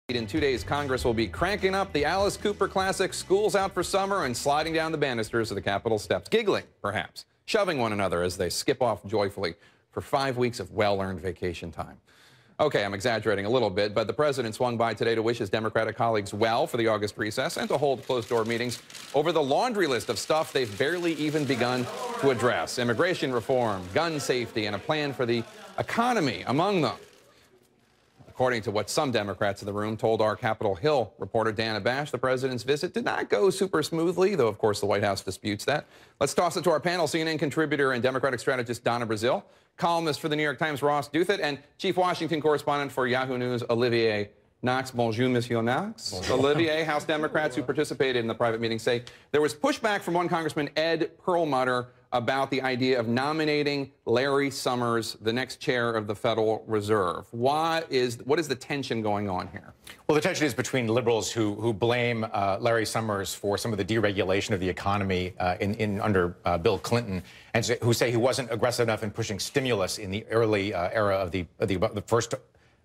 In 2 days, Congress will be cranking up the Alice Cooper classic, School's Out for Summer, and sliding down the banisters of the Capitol steps, giggling, perhaps, shoving one another as they skip off joyfully for 5 weeks of well-earned vacation time. Okay, I'm exaggerating a little bit, but the president swung by today to wish his Democratic colleagues well for the August recess and to hold closed-door meetings over the laundry list of stuff they've barely even begun to address. Immigration reform, gun safety, and a plan for the economy among them. According to what some Democrats in the room told our Capitol Hill reporter Dana Bash, the president's visit did not go super smoothly, though, of course, the White House disputes that. Let's toss it to our panel, CNN contributor and Democratic strategist Donna Brazile, columnist for the New York Times Ross Douthat, and Chief Washington correspondent for Yahoo News Olivier Knox. Bonjour, Monsieur Knox. Bonjour. Olivier, House Democrats who participated in the private meeting say there was pushback from one Congressman, Ed Perlmutter, about the idea of nominating Larry Summers, the next chair of the Federal Reserve. What is the tension going on here? Well, the tension is between liberals who blame Larry Summers for some of the deregulation of the economy under Bill Clinton, and who say he wasn't aggressive enough in pushing stimulus in the early era of the first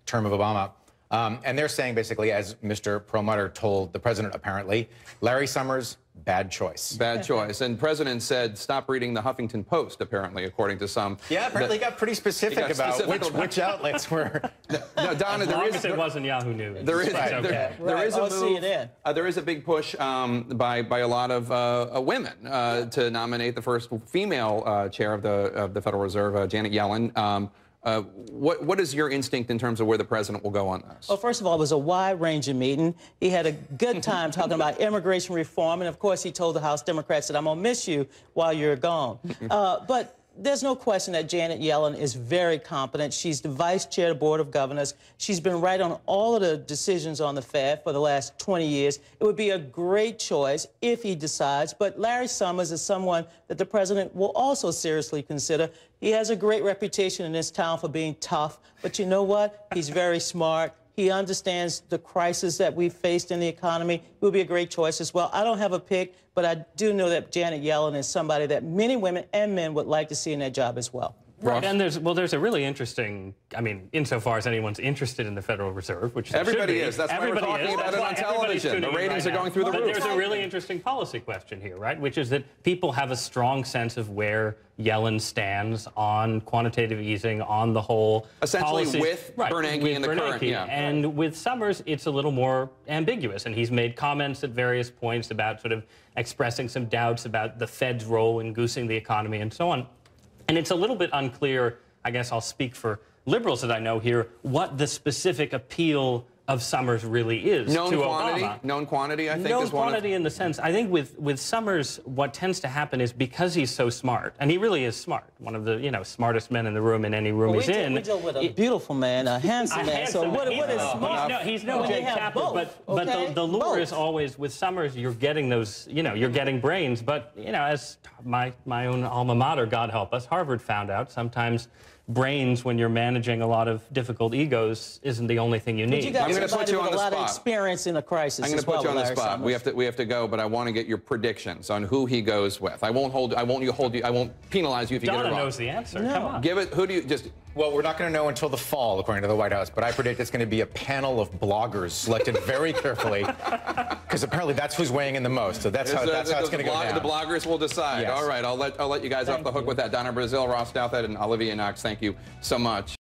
term of Obama. And they're saying, basically, as Mr. Perlmutter told the president, apparently, Larry Summers, bad choice. Bad choice. And the president said, stop reading the Huffington Post, apparently, according to some. Yeah, apparently he got pretty specific about which outlets were. No, Donna, it wasn't Yahoo News. There is a move. There is a big push by a lot of women to nominate the first female chair of the Federal Reserve, Janet Yellen. What is your instinct in terms of where the president will go on this? Well, first of all, it was a wide-ranging meeting. He had a good time talking about immigration reform, and of course, he told the House Democrats that I'm going to miss you while you're gone. But there's no question that Janet Yellen is very competent. She's the vice chair of the Board of Governors. She's been right on all of the decisions on the Fed for the last 20 years. It would be a great choice if he decides. But Larry Summers is someone that the president will also seriously consider. He has a great reputation in this town for being tough. But you know what? He's very smart. He understands the crisis that we faced in the economy. It would be a great choice as well. I don't have a pick, but I do know that Janet Yellen is somebody that many women and men would like to see in that job as well. Right, and there's a really interesting, I mean, insofar as anyone's interested in the Federal Reserve, which everybody is. That's why we're talking about it on television. The ratings are going through the roof. But there's a really interesting policy question here, right? Which is that people have a strong sense of where Yellen stands on quantitative easing, on the whole essentially policy, with Bernanke in the current. Yeah. And with Summers, it's a little more ambiguous, and he's made comments at various points about sort of expressing some doubts about the Fed's role in goosing the economy and so on. And it's a little bit unclear, I guess I'll speak for liberals that I know here, what the specific appeal of Summers really is to Obama. Known quantity, I think, known is one quantity in the sense, I think with Summers, what tends to happen is because he's so smart, and he really is smart, one of the smartest men in the room in any room he's in. We deal with a beautiful man, a handsome man. So what is smart? He's no Jake Tapper, but the lure is always with Summers. You're getting those, you're getting brains. But as my own alma mater, God help us, Harvard found out, sometimes brains, when you're managing a lot of difficult egos, isn't the only thing you need. I'm going to put you on the spot. A lot of experience in a crisis. I'm going to put you on the spot. We have to go, but I want to get your predictions on who he goes with. I won't penalize you if you get it wrong. Donna knows the answer. No. Come on. Give it. Who do you just? Well, we're not going to know until the fall, according to the White House, but I predict it's going to be a panel of bloggers selected very carefully, because apparently that's who's weighing in the most. So that's how it's going to go down. The bloggers will decide. Yes. All right, I'll let you guys off the hook with that. Donna Brazile, Ross Douthat, and Olivier Knox, thank you so much.